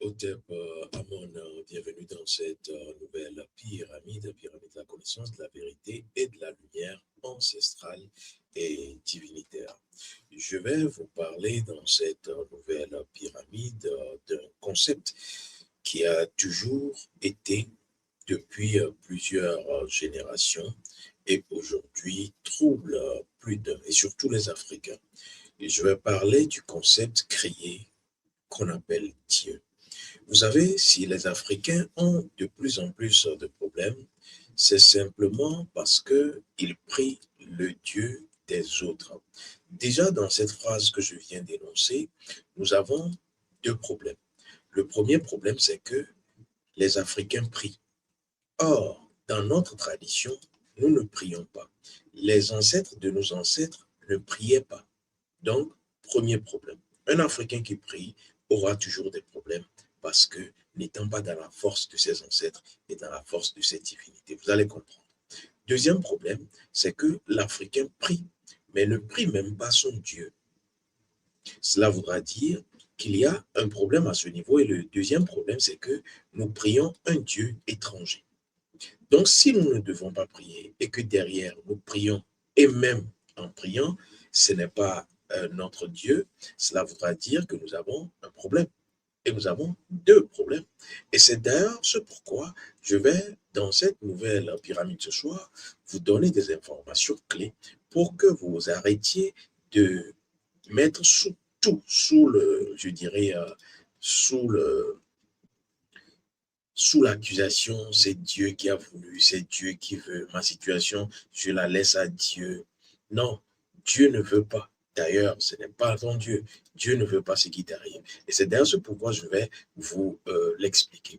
Hotep Amon, bienvenue dans cette nouvelle pyramide de la connaissance, de la vérité et de la lumière ancestrale et divinitaire. Je vais vous parler dans cette nouvelle pyramide d'un concept qui a toujours été depuis plusieurs générations et aujourd'hui trouble plus d'un, et surtout les Africains. Et je vais parler du concept créé qu'on appelle Dieu. Vous savez, si les Africains ont de plus en plus de problèmes, c'est simplement parce qu'ils prient le Dieu des autres. Déjà, dans cette phrase que je viens d'énoncer, nous avons deux problèmes. Le premier problème, c'est que les Africains prient. Or, dans notre tradition, nous ne prions pas. Les ancêtres de nos ancêtres ne priaient pas. Donc, premier problème. Un Africain qui prie aura toujours des problèmes parce que n'étant pas dans la force de ses ancêtres et dans la force de ses divinités. Vous allez comprendre. Deuxième problème, c'est que l'Africain prie, mais ne prie même pas son Dieu. Cela voudra dire qu'il y a un problème à ce niveau. Et le deuxième problème, c'est que nous prions un Dieu étranger. Donc, si nous ne devons pas prier et que derrière nous prions, et même en priant, ce n'est pas notre Dieu, cela voudra dire que nous avons un problème. Et nous avons deux problèmes. Et c'est d'ailleurs ce pourquoi je vais, dans cette nouvelle pyramide ce soir, vous donner des informations clés pour que vous arrêtiez de mettre sous le, je dirais, sous le, sous l'accusation, c'est Dieu qui a voulu, c'est Dieu qui veut. Ma situation, je la laisse à Dieu. Non, Dieu ne veut pas. D'ailleurs, ce n'est pas ton Dieu. Dieu ne veut pas ce qui t'arrive. Et c'est d'ailleurs ce pourquoi je vais vous l'expliquer.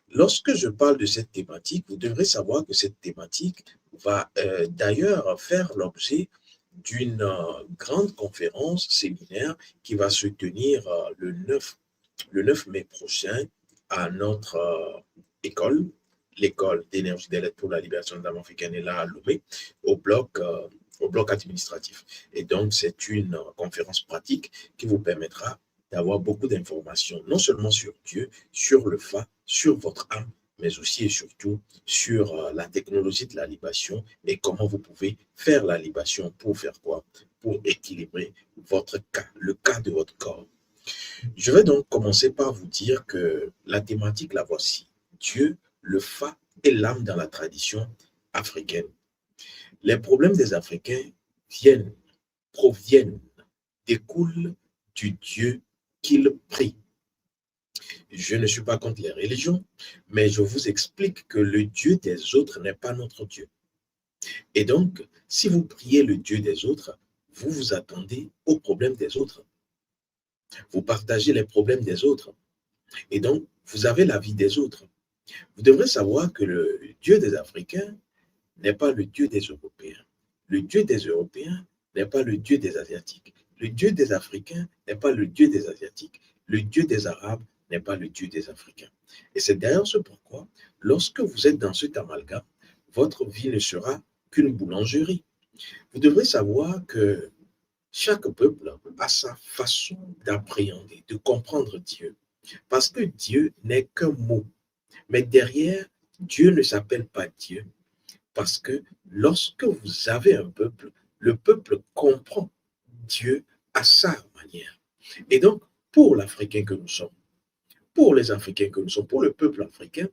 Lorsque je parle de cette thématique, vous devrez savoir que cette thématique va d'ailleurs faire l'objet d'une grande conférence, séminaire, qui va se tenir le 9 mai prochain à notre école, l'école d'énergie des lettres pour la libération de l'âme africaine est là à Lomé, au bloc administratif. Et donc, c'est une conférence pratique qui vous permettra d'avoir beaucoup d'informations, non seulement sur Dieu, sur le Fa, sur votre âme, mais aussi et surtout sur la technologie de la libation et comment vous pouvez faire la libation pour faire quoi? Pour équilibrer votre cas, le cas de votre corps. Je vais donc commencer par vous dire que la thématique, la voici. Dieu, le Fa et l'âme dans la tradition africaine. Les problèmes des Africains proviennent, découlent du Dieu qu'ils prient. Je ne suis pas contre les religions, mais je vous explique que le Dieu des autres n'est pas notre Dieu. Et donc, si vous priez le Dieu des autres, vous vous attendez aux problèmes des autres. Vous partagez les problèmes des autres. Et donc, vous avez la vie des autres. Vous devrez savoir que le Dieu des Africains n'est pas le Dieu des Européens. Le Dieu des Européens n'est pas le Dieu des Asiatiques. Le Dieu des Africains n'est pas le Dieu des Asiatiques. Le Dieu des Arabes n'est pas le Dieu des Africains. Et c'est d'ailleurs ce pourquoi, lorsque vous êtes dans cet amalgame, votre vie ne sera qu'une boulangerie. Vous devrez savoir que chaque peuple a sa façon d'appréhender, de comprendre Dieu. Parce que Dieu n'est qu'un mot. Mais derrière, Dieu ne s'appelle pas Dieu. Parce que lorsque vous avez un peuple, le peuple comprend Dieu à sa manière. Et donc, pour l'Africain que nous sommes, pour les Africains que nous sommes, pour le peuple africain,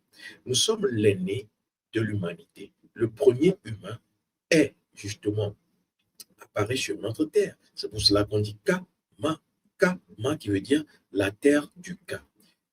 nous sommes l'aîné de l'humanité. Le premier humain est justement apparaît sur notre terre. C'est pour cela qu'on dit Kama, Kama qui veut dire la terre du Ka.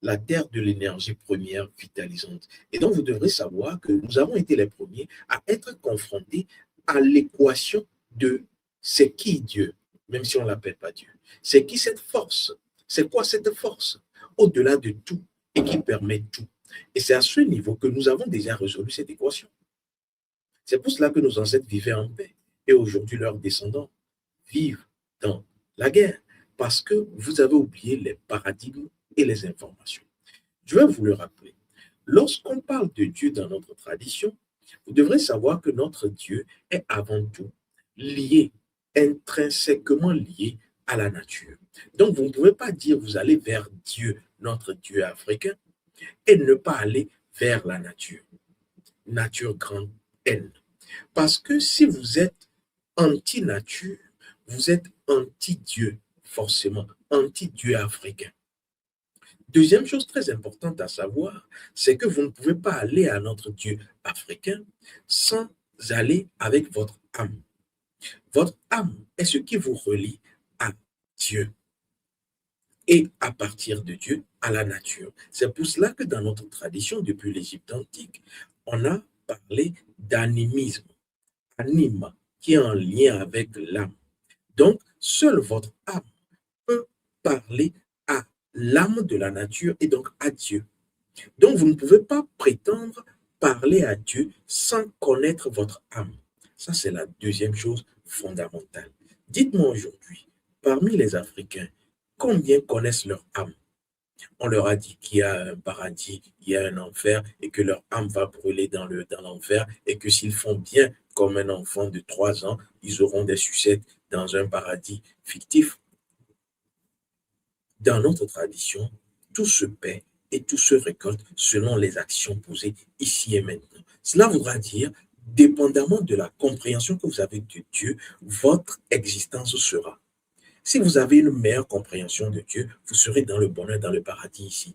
la terre de l'énergie première vitalisante. Et donc, vous devrez savoir que nous avons été les premiers à être confrontés à l'équation de c'est qui Dieu, même si on ne l'appelle pas Dieu. C'est qui cette force? C'est quoi cette force au-delà de tout et qui permet tout? Et c'est à ce niveau que nous avons déjà résolu cette équation. C'est pour cela que nos ancêtres vivaient en paix et aujourd'hui leurs descendants vivent dans la guerre parce que vous avez oublié les paradigmes et les informations. Je vais vous le rappeler. Lorsqu'on parle de Dieu dans notre tradition, vous devrez savoir que notre Dieu est avant tout lié, intrinsèquement lié à la nature. Donc, vous ne pouvez pas dire vous allez vers Dieu, notre Dieu africain, et ne pas aller vers la nature. Nature grande N. Parce que si vous êtes anti-nature, vous êtes anti-Dieu, forcément, anti-Dieu africain. Deuxième chose très importante à savoir, c'est que vous ne pouvez pas aller à notre Dieu africain sans aller avec votre âme. Votre âme est ce qui vous relie à Dieu et à partir de Dieu à la nature. C'est pour cela que dans notre tradition, depuis l'Égypte antique, on a parlé d'animisme, anima, qui est en lien avec l'âme. Donc, seule votre âme peut parler à l'âme de la nature et donc à Dieu. Donc, vous ne pouvez pas prétendre parler à Dieu sans connaître votre âme. Ça, c'est la deuxième chose fondamentale. Dites-moi aujourd'hui, parmi les Africains, combien connaissent leur âme? On leur a dit qu'il y a un paradis, il y a un enfer et que leur âme va brûler dans l'enfer et que s'ils font bien comme un enfant de 3 ans, ils auront des sucettes dans un paradis fictif. Dans notre tradition, tout se paie et tout se récolte selon les actions posées ici et maintenant. Cela voudra dire, dépendamment de la compréhension que vous avez de Dieu, votre existence sera. Si vous avez une meilleure compréhension de Dieu, vous serez dans le bonheur, dans le paradis ici.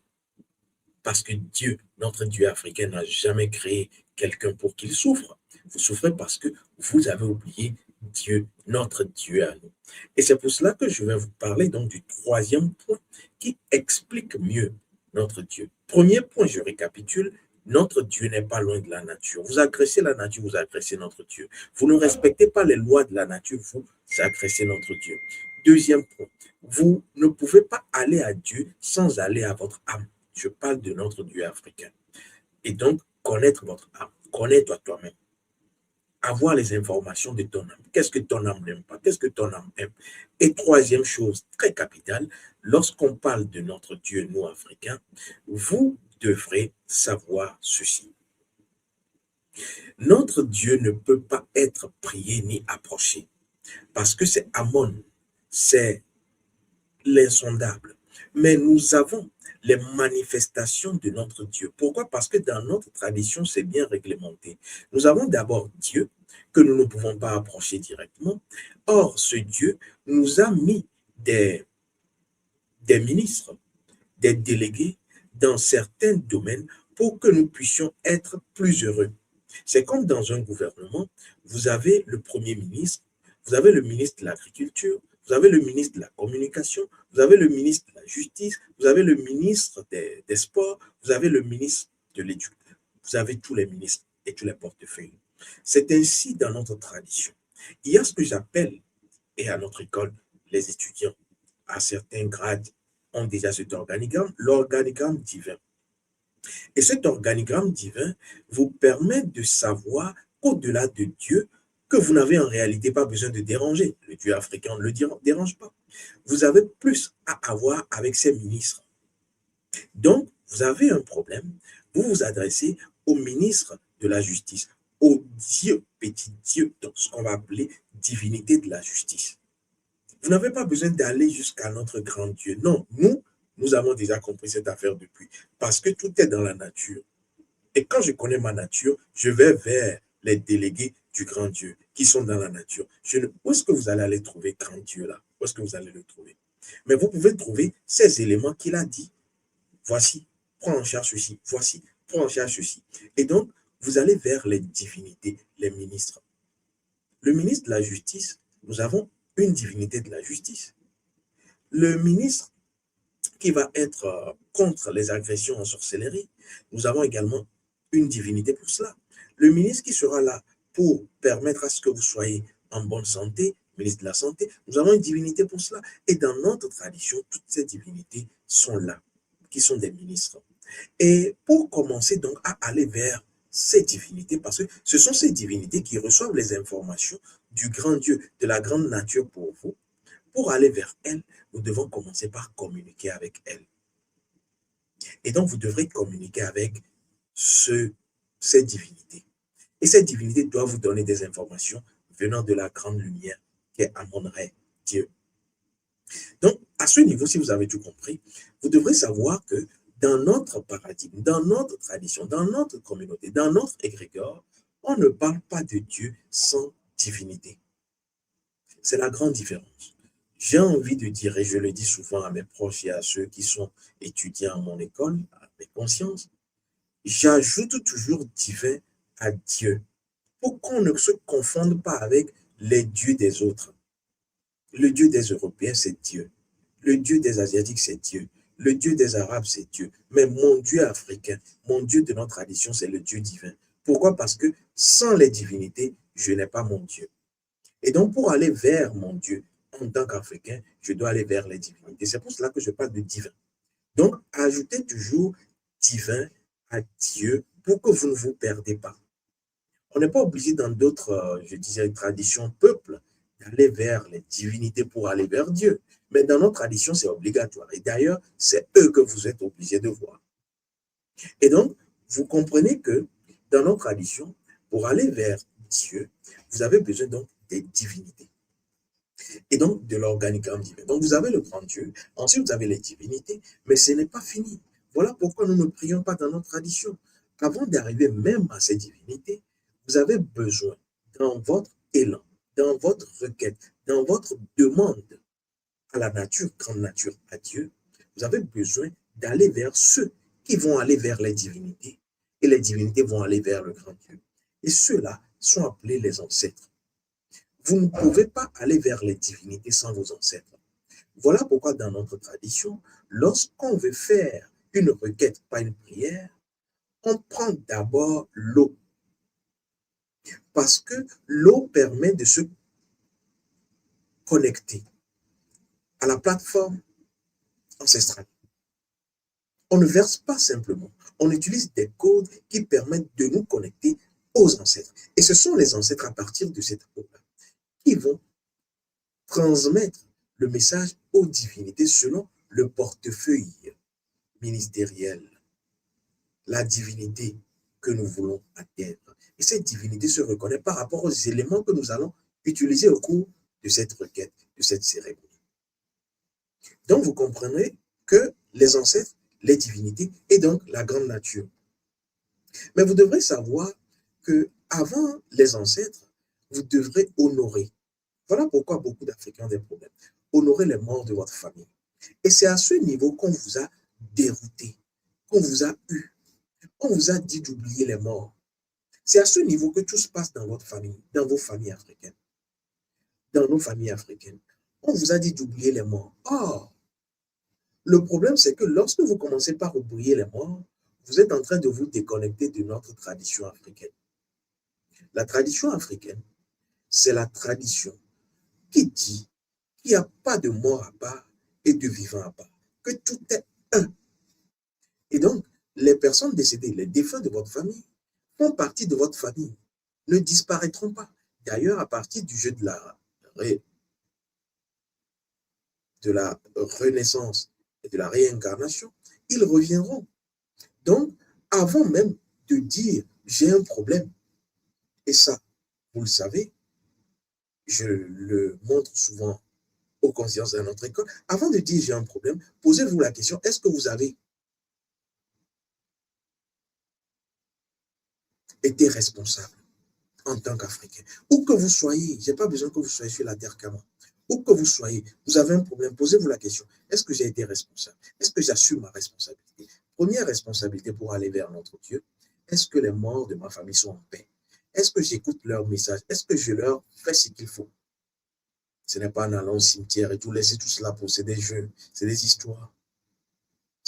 Parce que Dieu, notre Dieu africain, n'a jamais créé quelqu'un pour qu'il souffre. Vous souffrez parce que vous avez oublié Dieu, notre Dieu à nous. Et c'est pour cela que je vais vous parler donc du troisième point qui explique mieux notre Dieu. Premier point, je récapitule, notre Dieu n'est pas loin de la nature. Vous agressez la nature, vous agressez notre Dieu. Vous ne respectez pas les lois de la nature, vous agressez notre Dieu. Deuxième point, vous ne pouvez pas aller à Dieu sans aller à votre âme. Je parle de notre Dieu africain. Et donc, connaître votre âme. Connais-toi toi-même. Avoir les informations de ton âme. Qu'est-ce que ton âme n'aime pas? Qu'est-ce que ton âme aime? Et troisième chose très capitale, lorsqu'on parle de notre Dieu, nous, Africains, vous devrez savoir ceci. Notre Dieu ne peut pas être prié ni approché parce que c'est Amon, c'est l'insondable. Mais nous avons les manifestations de notre Dieu. Pourquoi? Parce que dans notre tradition, c'est bien réglementé. Nous avons d'abord Dieu que nous ne pouvons pas approcher directement. Or, ce Dieu nous a mis des ministres, des délégués dans certains domaines pour que nous puissions être plus heureux. C'est comme dans un gouvernement, vous avez le premier ministre, vous avez le ministre de l'Agriculture, vous avez le ministre de la Communication, vous avez le ministre de la Justice, vous avez le ministre des Sports, vous avez le ministre de l'Éducation. Vous avez tous les ministres et tous les portefeuilles. C'est ainsi dans notre tradition. Il y a ce que j'appelle, et à notre école, les étudiants à certains grades ont déjà cet organigramme, l'organigramme divin. Et cet organigramme divin vous permet de savoir qu'au-delà de Dieu, que vous n'avez en réalité pas besoin de déranger. Le Dieu africain ne le dérange pas. Vous avez plus à avoir avec ses ministres. Donc, vous avez un problème, vous vous adressez au ministre de la justice, au Dieu, petit Dieu, donc ce qu'on va appeler divinité de la justice. Vous n'avez pas besoin d'aller jusqu'à notre grand Dieu. Non, nous avons déjà compris cette affaire depuis. Parce que tout est dans la nature. Et quand je connais ma nature, je vais vers les délégués du grand Dieu qui sont dans la nature. Où est-ce que vous allez aller trouver grand Dieu là? Où est-ce que vous allez le trouver? Mais vous pouvez trouver ces éléments qu'il a dit. Voici, prends en charge ceci. Voici, prends en charge ceci. Et donc, vous allez vers les divinités, les ministres. Le ministre de la justice, nous avons une divinité de la justice. Le ministre qui va être contre les agressions en sorcellerie. Nous avons également une divinité pour cela. Le ministre qui sera là pour permettre à ce que vous soyez en bonne santé, ministre de la Santé, nous avons une divinité pour cela. Et dans notre tradition, toutes ces divinités sont là, qui sont des ministres. Et pour commencer donc à aller vers ces divinités, parce que ce sont ces divinités qui reçoivent les informations du grand Dieu, de la grande nature pour vous. Pour aller vers elles, nous devons commencer par communiquer avec elles. Et donc, vous devrez communiquer avec ces divinités. Et ces divinités doivent vous donner des informations venant de la grande lumière qu'est Amon-Ré, Dieu. Donc, à ce niveau, si vous avez tout compris, vous devrez savoir que dans notre paradigme, dans notre tradition, dans notre communauté, dans notre égrégore, on ne parle pas de Dieu sans divinité. C'est la grande différence. J'ai envie de dire, et je le dis souvent à mes proches et à ceux qui sont étudiants à mon école, à mes consciences, j'ajoute toujours divin à Dieu pour qu'on ne se confonde pas avec les dieux des autres. Le Dieu des Européens, c'est Dieu. Le Dieu des Asiatiques, c'est Dieu. Le Dieu des Arabes, c'est Dieu. Mais mon Dieu africain, mon Dieu de notre tradition, c'est le Dieu divin. Pourquoi? Parce que sans les divinités, je n'ai pas mon Dieu. Et donc, pour aller vers mon Dieu, en tant qu'Africain, je dois aller vers les divinités. C'est pour cela que je parle de divin. Donc, ajoutez toujours divin à Dieu pour que vous ne vous perdez pas. On n'est pas obligé dans d'autres, je disais, traditions, peuples, d'aller vers les divinités pour aller vers Dieu. Mais dans notre tradition, c'est obligatoire. Et d'ailleurs, c'est eux que vous êtes obligés de voir. Et donc, vous comprenez que dans notre tradition, pour aller vers Dieu, vous avez besoin donc des divinités. Et donc, de l'organigramme divin. Donc, vous avez le grand Dieu, ensuite vous avez les divinités, mais ce n'est pas fini. Voilà pourquoi nous ne prions pas dans notre tradition. Avant d'arriver même à ces divinités, vous avez besoin, dans votre élan, dans votre requête, dans votre demande à la nature, grande nature, à Dieu, vous avez besoin d'aller vers ceux qui vont aller vers les divinités. Et les divinités vont aller vers le grand Dieu. Et ceux-là sont appelés les ancêtres. Vous ne pouvez pas aller vers les divinités sans vos ancêtres. Voilà pourquoi dans notre tradition, lorsqu'on veut faire une requête, pas une prière, on prend d'abord l'eau. Parce que l'eau permet de se connecter à la plateforme ancestrale. On ne verse pas simplement. On utilise des codes qui permettent de nous connecter aux ancêtres. Et ce sont les ancêtres à partir de cette eau-là qui vont transmettre le message aux divinités selon le portefeuille ministériel, la divinité que nous voulons atteindre. Et cette divinité se reconnaît par rapport aux éléments que nous allons utiliser au cours de cette requête, de cette cérémonie. Donc, vous comprenez que les ancêtres, les divinités et donc la grande nature. Mais vous devrez savoir que avant les ancêtres, vous devrez honorer. Voilà pourquoi beaucoup d'Africains ont des problèmes. Honorer les morts de votre famille. Et c'est à ce niveau qu'on vous a dérouté, qu'on vous a eu, qu'on vous a dit d'oublier les morts. C'est à ce niveau que tout se passe dans votre famille, dans vos familles africaines. Dans nos familles africaines. On vous a dit d'oublier les morts. Or, le problème, c'est que lorsque vous commencez par oublier les morts, vous êtes en train de vous déconnecter de notre tradition africaine. La tradition africaine, c'est la tradition qui dit qu'il n'y a pas de mort à part et de vivant à part, que tout est un. Et donc, les personnes décédées, les défunts de votre famille, font partie de votre famille, ne disparaîtront pas. D'ailleurs, à partir du jeu de la renaissance et de la réincarnation, ils reviendront. Donc, avant même de dire j'ai un problème, et ça, vous le savez, je le montre souvent aux consciences de notre école, avant de dire j'ai un problème, posez-vous la question, est-ce que vous avez été responsable en tant qu'Africain? Où que vous soyez, je n'ai pas besoin que vous soyez sur la terre qu'à moi. Où que vous soyez, vous avez un problème, posez-vous la question, est-ce que j'ai été responsable? Est-ce que j'assume ma responsabilité? Première responsabilité pour aller vers notre Dieu, est-ce que les morts de ma famille sont en paix? Est-ce que j'écoute leur message? Est-ce que je leur fais ce qu'il faut? Ce n'est pas en allant au cimetière et tout laisser tout cela pour, c'est des jeux, c'est des histoires.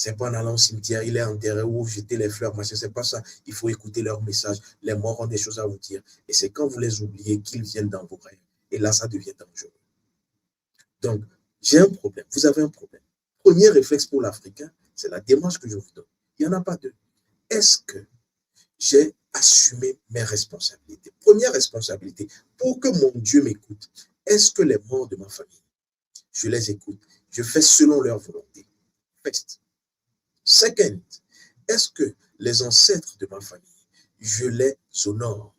C'est pas en allant au cimetière, il est enterré ou jeter les fleurs, machin, c'est pas ça. Il faut écouter leurs messages. Les morts ont des choses à vous dire. Et c'est quand vous les oubliez qu'ils viennent dans vos rêves. Et là, ça devient dangereux. Donc, j'ai un problème. Vous avez un problème. Premier réflexe pour l'Africain, c'est la démarche que je vous donne. Il n'y en a pas deux. Est-ce que j'ai assumé mes responsabilités? Première responsabilité, pour que mon Dieu m'écoute, est-ce que les morts de ma famille, je les écoute, je fais selon leur volonté? First. Second, est-ce que les ancêtres de ma famille, je les honore?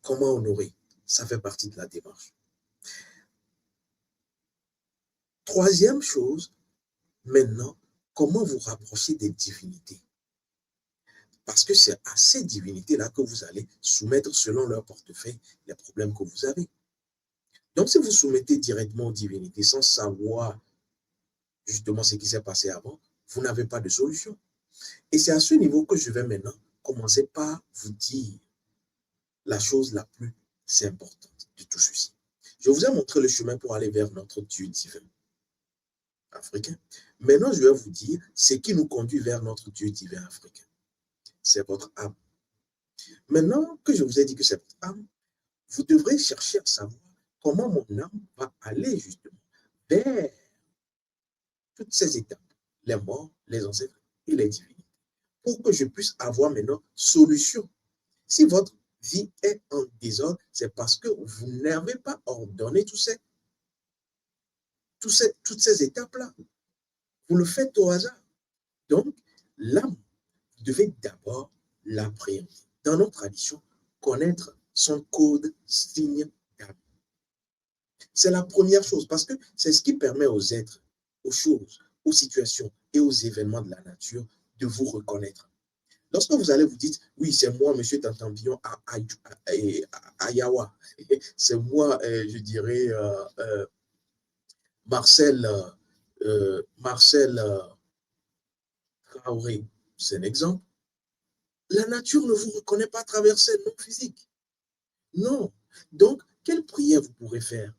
Comment honorer? Ça fait partie de la démarche. Troisième chose, maintenant, comment vous rapprocher des divinités? Parce que c'est à ces divinités-là que vous allez soumettre selon leur portefeuille les problèmes que vous avez. Donc, si vous soumettez directement aux divinités sans savoir justement ce qui s'est passé avant, vous n'avez pas de solution. Et c'est à ce niveau que je vais maintenant commencer par vous dire la chose la plus importante de tout ceci. Je vous ai montré le chemin pour aller vers notre Dieu divin africain. Maintenant, je vais vous dire ce qui nous conduit vers notre Dieu divin africain. C'est votre âme. Maintenant que je vous ai dit que c'est votre âme, vous devrez chercher à savoir comment mon âme va aller justement vers toutes ces étapes, les morts, les ancêtres et les divinités, pour que je puisse avoir maintenant solution. Si votre vie est en désordre, c'est parce que vous n'avez pas ordonné toutes ces étapes-là. Vous le faites au hasard. Donc, l'âme, vous devez d'abord l'appréhender. Dans nos traditions, connaître son code signe d'âme. C'est la première chose, parce que c'est ce qui permet aux êtres, aux choses, aux situations et aux événements de la nature de vous reconnaître. Lorsque vous allez vous dire, oui, c'est moi, M. Tantambillon à Yawa, c'est moi, je dirais, Marcel Traoré, c'est un exemple. La nature ne vous reconnaît pas à travers ces noms physiques. Non. Donc, quelle prière vous pourrez faire?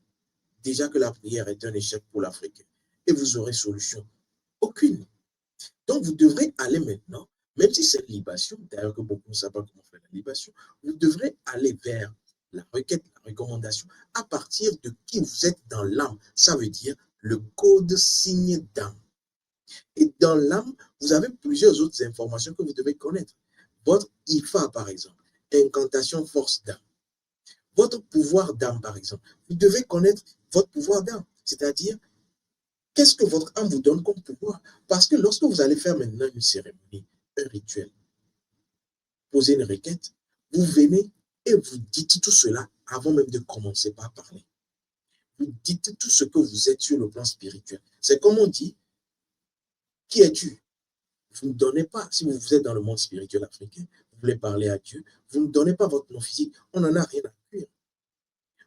Déjà que la prière est un échec pour l'Africain. Et vous aurez solution? Aucune. Donc, vous devrez aller maintenant, même si c'est une libation, d'ailleurs que beaucoup ne savent pas comment faire la libation, vous devrez aller vers la requête, la recommandation, à partir de qui vous êtes dans l'âme. Ça veut dire le code signe d'âme. Et dans l'âme, vous avez plusieurs autres informations que vous devez connaître. Votre IFA, par exemple, incantation force d'âme. Votre pouvoir d'âme, par exemple. Vous devez connaître votre pouvoir d'âme, c'est-à-dire qu'est-ce que votre âme vous donne comme pouvoir? Parce que lorsque vous allez faire maintenant une cérémonie, un rituel, poser une requête, vous venez et vous dites tout cela avant même de commencer par parler. Vous dites tout ce que vous êtes sur le plan spirituel. C'est comme on dit, qui es-tu? Vous ne donnez pas, si vous êtes dans le monde spirituel africain, vous voulez parler à Dieu, vous ne donnez pas votre nom physique, on n'en a rien à cuire.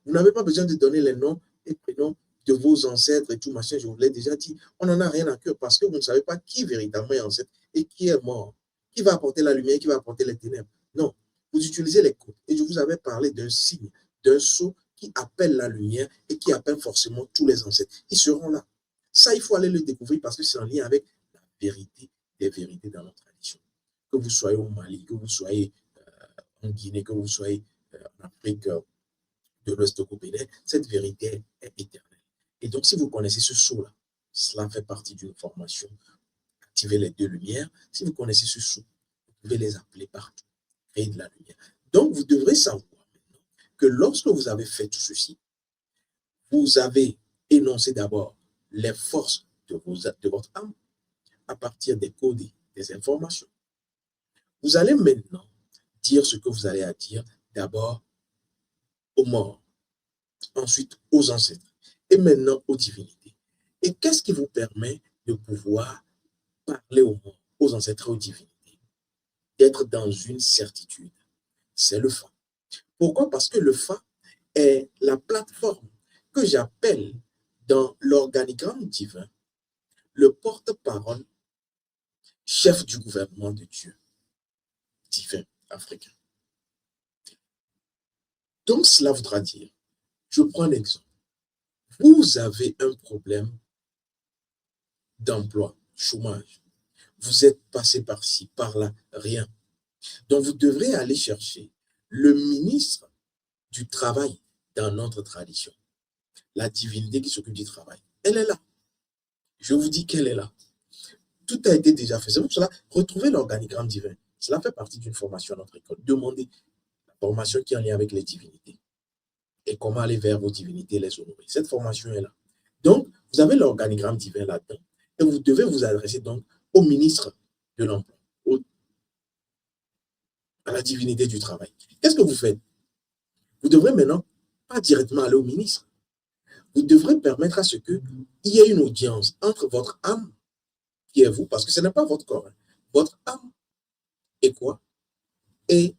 Vous n'avez pas besoin de donner les noms et prénoms de vos ancêtres et tout machin, je vous l'ai déjà dit. On n'en a rien à cœur parce que vous ne savez pas qui véritablement est ancêtre et qui est mort. Qui va apporter la lumière, qui va apporter les ténèbres. Non, vous utilisez les codes. Et je vous avais parlé d'un signe, d'un sceau qui appelle la lumière et qui appelle forcément tous les ancêtres. Ils seront là. Ça, il faut aller le découvrir parce que c'est en lien avec la vérité des vérités dans notre tradition. Que vous soyez au Mali, que vous soyez en Guinée, que vous soyez en Afrique de l'Ouest au Bénin, cette vérité est éternelle. Et donc, si vous connaissez ce sceau-là, cela fait partie d'une formation. Activez les deux lumières. Si vous connaissez ce sceau, vous pouvez les appeler partout. Créer de la lumière. Donc, vous devrez savoir maintenant que lorsque vous avez fait tout ceci, vous avez énoncé d'abord les forces de votre âme à partir des codes, des informations. Vous allez maintenant dire ce que vous allez à dire d'abord aux morts, ensuite aux ancêtres et maintenant aux divinités. Et qu'est-ce qui vous permet de pouvoir parler aux morts, aux ancêtres et aux divinités? D'être dans une certitude. C'est le Fa. Pourquoi? Parce que le Fa est la plateforme que j'appelle dans l'organigramme divin le porte-parole chef du gouvernement de Dieu divin africain. Donc cela voudra dire, je prends un exemple. Vous avez un problème d'emploi, chômage. Vous êtes passé par-ci, par-là, rien. Donc, vous devrez aller chercher le ministre du travail dans notre tradition. La divinité qui s'occupe du travail. Elle est là. Je vous dis qu'elle est là. Tout a été déjà fait. C'est pour cela, retrouvez l'organigramme divin. Cela fait partie d'une formation à notre école. Demandez la formation qui est en lien avec les divinités et comment aller vers vos divinités et les honorer. Cette formation est là. Donc, vous avez l'organigramme divin là-dedans et vous devez vous adresser donc au ministre de l'Emploi, à la divinité du travail. Qu'est-ce que vous faites? Vous devrez maintenant pas directement aller au ministre. Vous devrez permettre à ce qu'il y ait une audience entre votre âme, qui est vous, parce que ce n'est pas votre corps, hein, votre âme et quoi? Et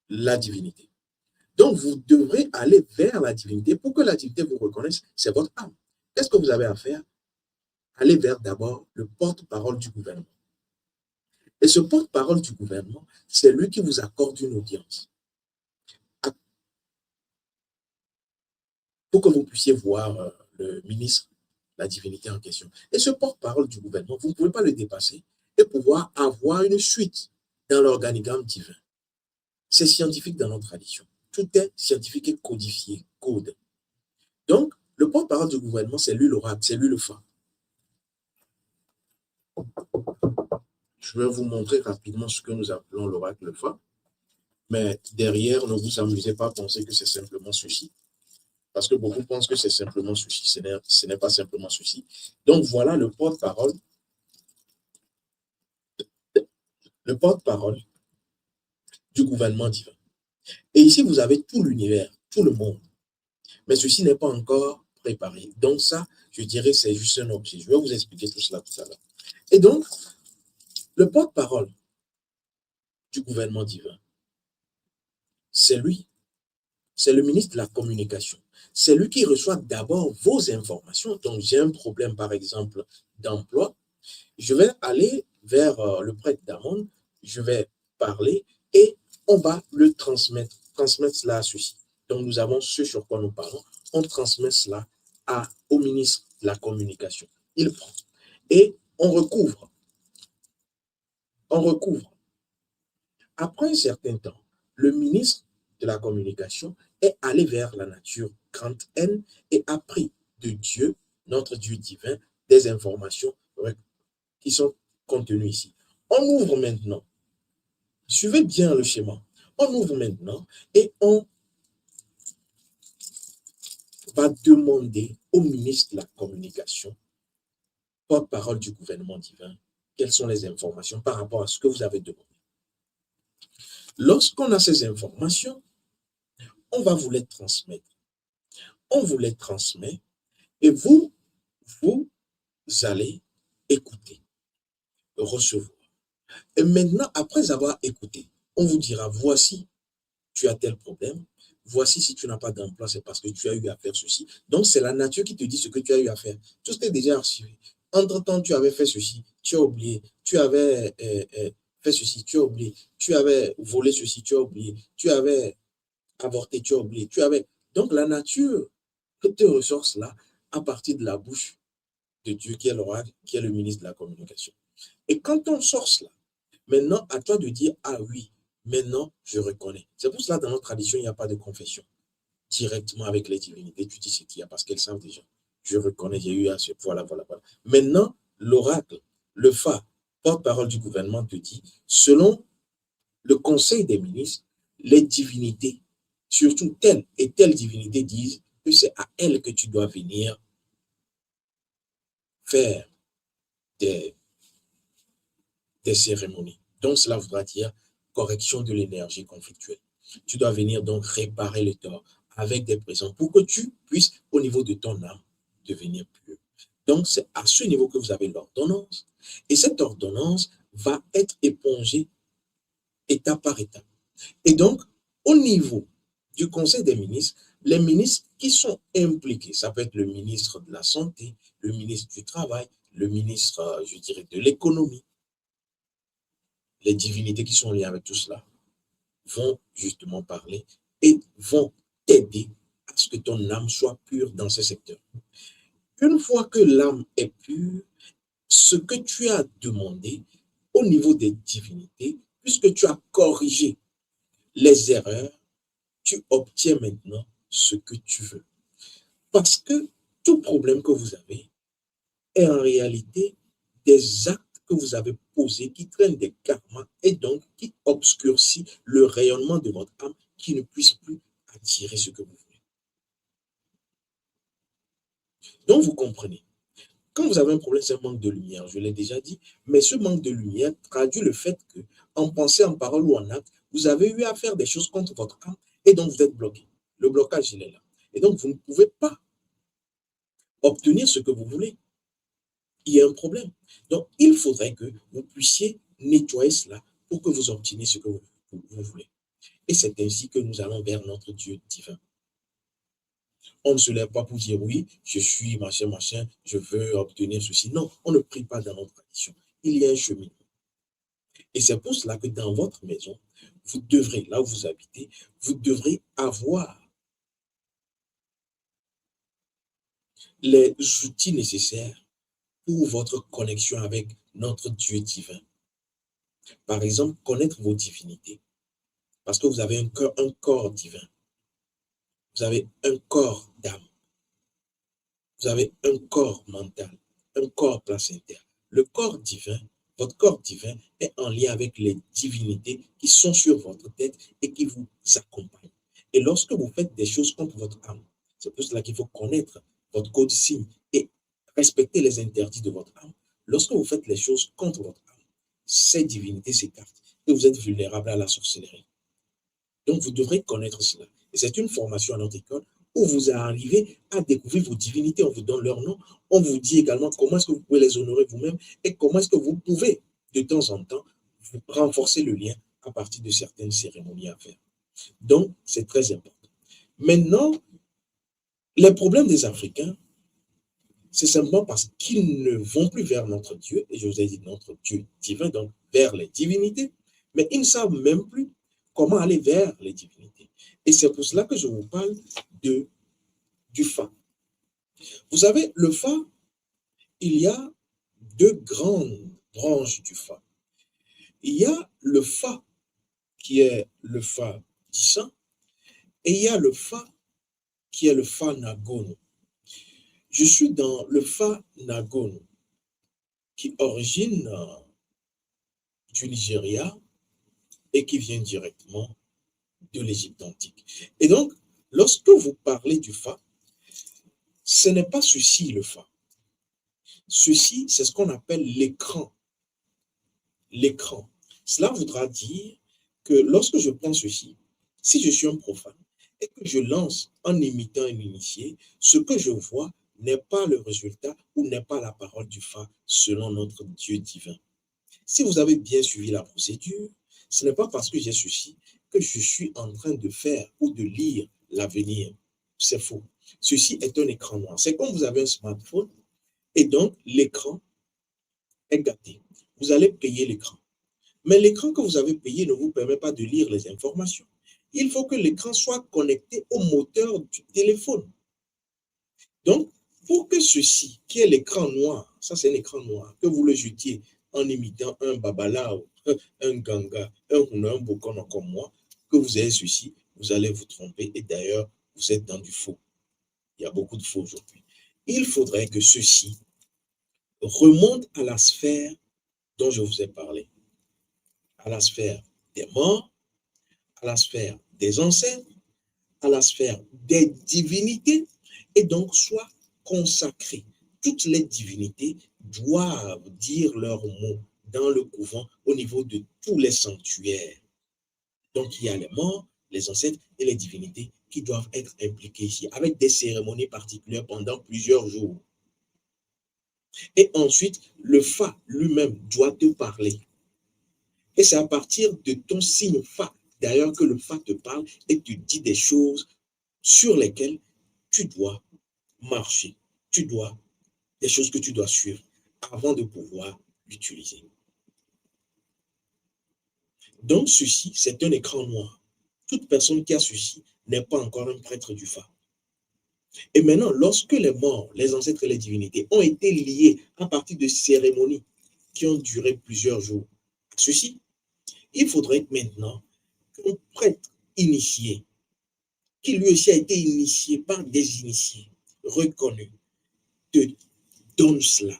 la divinité. Donc, vous devrez aller vers la divinité pour que la divinité vous reconnaisse, c'est votre âme. Qu'est-ce que vous avez à faire? Aller vers d'abord le porte-parole du gouvernement. Et ce porte-parole du gouvernement, c'est lui qui vous accorde une audience pour que vous puissiez voir le ministre, la divinité en question. Et ce porte-parole du gouvernement, vous ne pouvez pas le dépasser et pouvoir avoir une suite dans l'organigramme divin. C'est scientifique dans notre tradition. Tout est scientifique et codifié, code. Donc, le porte-parole du gouvernement, c'est lui l'oracle, c'est lui le phare. Je vais vous montrer rapidement ce que nous appelons l'oracle le phare. Mais derrière, ne vous amusez pas à penser que c'est simplement ceci. Parce que beaucoup pensent que c'est simplement ceci. Ce n'est pas simplement ceci. Donc, voilà le porte-parole. Le porte-parole du gouvernement divin. Et ici, vous avez tout l'univers, tout le monde. Mais ceci n'est pas encore préparé. Donc ça, je dirais, c'est juste un objet. Je vais vous expliquer tout cela tout à l'heure. Et donc, le porte-parole du gouvernement divin, c'est lui. C'est le ministre de la communication. C'est lui qui reçoit d'abord vos informations. Donc, j'ai un problème, par exemple, d'emploi. Je vais aller vers le prêtre d'Amon, je vais parler et on va le transmettre cela à ceci. Donc, nous avons ce sur quoi nous parlons. On transmet cela au ministre de la communication. Il prend et on recouvre. On recouvre. Après un certain temps, le ministre de la communication est allé vers la nature grande N et a pris de Dieu, notre Dieu divin, des informations qui sont contenues ici. On ouvre maintenant. Suivez bien le schéma. On ouvre maintenant et on va demander au ministre de la communication, porte-parole du gouvernement divin, quelles sont les informations par rapport à ce que vous avez demandé. Lorsqu'on a ces informations, on va vous les transmettre. On vous les transmet et vous allez écouter, recevoir. Et maintenant, après avoir écouté, on vous dira, voici, tu as tel problème. Voici, si tu n'as pas d'emploi, c'est parce que tu as eu à faire ceci. Donc, c'est la nature qui te dit ce que tu as eu à faire. Tout est déjà archivé. Entre-temps, tu avais fait ceci, tu as oublié. Tu avais fait ceci, tu as oublié. Tu avais volé ceci, tu as oublié. Tu avais avorté, tu as oublié. Donc, la nature te ressort cela à partir de la bouche de Dieu qui est l'oracle, qui est le ministre de la communication. Et quand on sort cela, maintenant, à toi de dire, ah oui, maintenant, je reconnais. C'est pour cela, dans notre tradition, il n'y a pas de confession. Directement avec les divinités, tu dis ce qu'il y a parce qu'elles savent déjà. Je reconnais, j'ai eu à ce voilà. Maintenant, l'oracle, le phare, porte-parole du gouvernement te dit, selon le conseil des ministres, les divinités, surtout telle et telle divinité, disent que c'est à elles que tu dois venir faire des cérémonies. Donc, cela voudra dire correction de l'énergie conflictuelle. Tu dois venir donc réparer le tort avec des présents pour que tu puisses, au niveau de ton âme, devenir pur. Donc, c'est à ce niveau que vous avez l'ordonnance. Et cette ordonnance va être épongée étape par étape. Et donc, au niveau du Conseil des ministres, les ministres qui sont impliqués, ça peut être le ministre de la Santé, le ministre du Travail, le ministre, je dirais, de l'Économie, les divinités qui sont liées avec tout cela vont justement parler et vont t'aider à ce que ton âme soit pure dans ce secteur. Une fois que l'âme est pure, ce que tu as demandé au niveau des divinités, puisque tu as corrigé les erreurs, tu obtiens maintenant ce que tu veux. Parce que tout problème que vous avez est en réalité des actes que vous avez posés qui traînent des karmas et donc qui obscurcit le rayonnement de votre âme qui ne puisse plus attirer ce que vous voulez. Donc vous comprenez. Quand vous avez un problème, c'est un manque de lumière, je l'ai déjà dit, mais ce manque de lumière traduit le fait que, en pensée, en parole ou en acte, vous avez eu à faire des choses contre votre âme et donc vous êtes bloqué. Le blocage, il est là. Et donc, vous ne pouvez pas obtenir ce que vous voulez. Il y a un problème. Donc, il faudrait que vous puissiez nettoyer cela pour que vous obteniez ce que vous voulez. Et c'est ainsi que nous allons vers notre Dieu divin. On ne se lève pas pour dire oui, je suis machin, machin, je veux obtenir ceci. Non, on ne prie pas dans notre tradition. Il y a un chemin. Et c'est pour cela que dans votre maison, vous devrez, là où vous habitez, vous devrez avoir les outils nécessaires pour votre connexion avec notre Dieu divin. Par exemple, connaître vos divinités. Parce que vous avez un corps divin. Vous avez un corps d'âme. Vous avez un corps mental, un corps placentaire. Le corps divin, votre corps divin est en lien avec les divinités qui sont sur votre tête et qui vous accompagnent. Et lorsque vous faites des choses contre votre âme, c'est pour cela qu'il faut connaître votre code signe et respecter les interdits de votre âme. Lorsque vous faites les choses contre votre âme, ces divinités s'écartent et vous êtes vulnérable à la sorcellerie. Donc, vous devrez connaître cela. Et c'est une formation à notre école où vous arrivez à découvrir vos divinités. On vous donne leur nom. On vous dit également comment est-ce que vous pouvez les honorer vous-même et comment est-ce que vous pouvez, de temps en temps, renforcer le lien à partir de certaines cérémonies à faire. Donc, c'est très important. Maintenant, les problèmes des Africains, c'est simplement parce qu'ils ne vont plus vers notre Dieu, et je vous ai dit notre Dieu divin, donc vers les divinités, mais ils ne savent même plus comment aller vers les divinités. Et c'est pour cela que je vous parle du Fa. Vous savez, le Fa, il y a deux grandes branches du Fa. Il y a le Fa qui est le Fa disant, et il y a le Fa qui est le Fa Nagono. Je suis dans le Fa Nagono, qui origine du Nigeria et qui vient directement de l'Égypte antique. Et donc, lorsque vous parlez du Fa, ce n'est pas ceci le Fa. Ceci, c'est ce qu'on appelle l'écran. L'écran. Cela voudra dire que lorsque je prends ceci, si je suis un profane et que je lance en imitant un initié, ce que je vois n'est pas le résultat ou n'est pas la parole du Fa selon notre Dieu divin. Si vous avez bien suivi la procédure, ce n'est pas parce que j'ai ceci que je suis en train de faire ou de lire l'avenir. C'est faux. Ceci est un écran noir. C'est comme vous avez un smartphone et donc l'écran est gâté. Vous allez payer l'écran. Mais l'écran que vous avez payé ne vous permet pas de lire les informations. Il faut que l'écran soit connecté au moteur du téléphone. Donc, pour que ceci, qui est l'écran noir, ça c'est un écran noir, que vous le jetiez en imitant un babalao, un ganga, un bokono comme moi, que vous ayez ceci, vous allez vous tromper. Et d'ailleurs, vous êtes dans du faux. Il y a beaucoup de faux aujourd'hui. Il faudrait que ceci remonte à la sphère dont je vous ai parlé, à la sphère des morts, à la sphère des ancêtres, à la sphère des divinités, et donc soit consacré. Toutes les divinités doivent dire leurs mots dans le couvent au niveau de tous les sanctuaires. Donc il y a les morts, les ancêtres et les divinités qui doivent être impliqués ici, avec des cérémonies particulières pendant plusieurs jours. Et ensuite, le Fa lui-même doit te parler. Et c'est à partir de ton signe Fa, d'ailleurs, que le Fa te parle et te dit des choses sur lesquelles tu dois marcher. Des choses que tu dois suivre avant de pouvoir l'utiliser. Donc, ceci, c'est un écran noir. Toute personne qui a ceci n'est pas encore un prêtre du Fa. Et maintenant, lorsque les morts, les ancêtres et les divinités ont été liés à partir de cérémonies qui ont duré plusieurs jours, ceci, il faudrait maintenant qu'un prêtre initié, qui lui aussi a été initié par des initiés reconnus, te donne cela,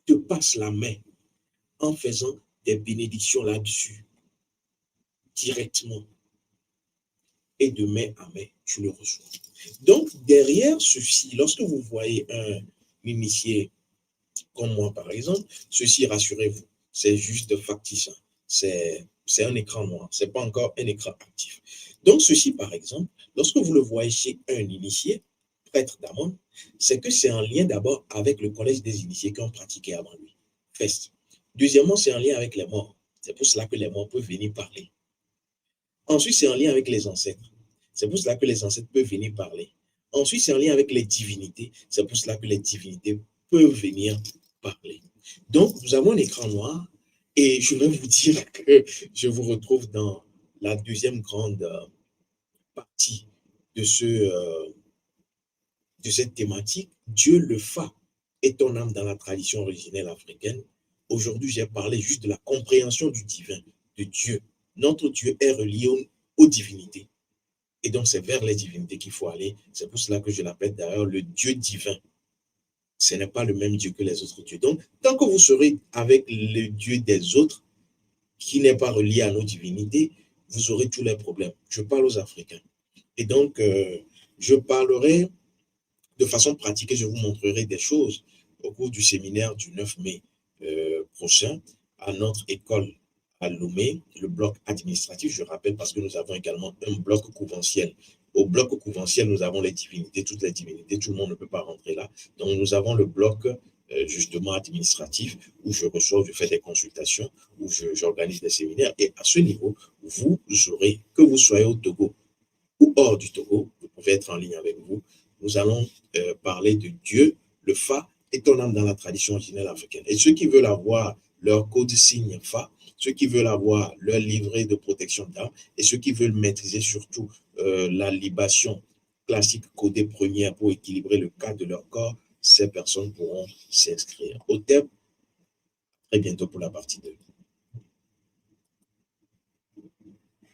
te passe la main en faisant des bénédictions là-dessus, directement. Et de main à main, tu le reçois. Donc, derrière ceci, lorsque vous voyez un initié comme moi, par exemple, ceci, rassurez-vous, c'est juste factice. C'est un écran noir. Ce n'est pas encore un écran actif. Donc, ceci, par exemple, lorsque vous le voyez chez un initié, prêtre d'Amon, c'est que c'est en lien d'abord avec le collège des initiés qui ont pratiqué avant lui. Fest. Deuxièmement, c'est en lien avec les morts. C'est pour cela que les morts peuvent venir parler. Ensuite, c'est en lien avec les ancêtres. C'est pour cela que les ancêtres peuvent venir parler. Ensuite, c'est en lien avec les divinités. C'est pour cela que les divinités peuvent venir parler. Donc, nous avons un écran noir et je vais vous dire que je vous retrouve dans la deuxième grande partie de, de cette thématique. Dieu le Fa est ton âme dans la tradition originelle africaine. Aujourd'hui, j'ai parlé juste de la compréhension du divin, de Dieu. Notre Dieu est relié aux divinités. Et donc, c'est vers les divinités qu'il faut aller. C'est pour cela que je l'appelle d'ailleurs le Dieu divin. Ce n'est pas le même Dieu que les autres dieux. Donc, tant que vous serez avec le Dieu des autres, qui n'est pas relié à nos divinités, vous aurez tous les problèmes. Je parle aux Africains. Et donc, je parlerai de façon pratique et je vous montrerai des choses au cours du séminaire du 9 mai prochain à notre école à Lomé, le bloc administratif, je rappelle, parce que nous avons également un bloc couventiel. Au bloc couventiel, nous avons les divinités, toutes les divinités, tout le monde ne peut pas rentrer là. Donc, nous avons le bloc justement administratif où je reçois, je fais des consultations, où j'organise des séminaires. Et à ce niveau, vous aurez, que vous soyez au Togo ou hors du Togo, vous pouvez être en ligne avec vous. Nous allons parler de Dieu, le Fa, et ton âme dans la tradition originelle africaine. Et ceux qui veulent avoir leur code signe Fa, ceux qui veulent avoir leur livret de protection d'âme, et ceux qui veulent maîtriser surtout la libation classique codée première pour équilibrer le cadre de leur corps, ces personnes pourront s'inscrire. Au thème, très bientôt pour la partie 2.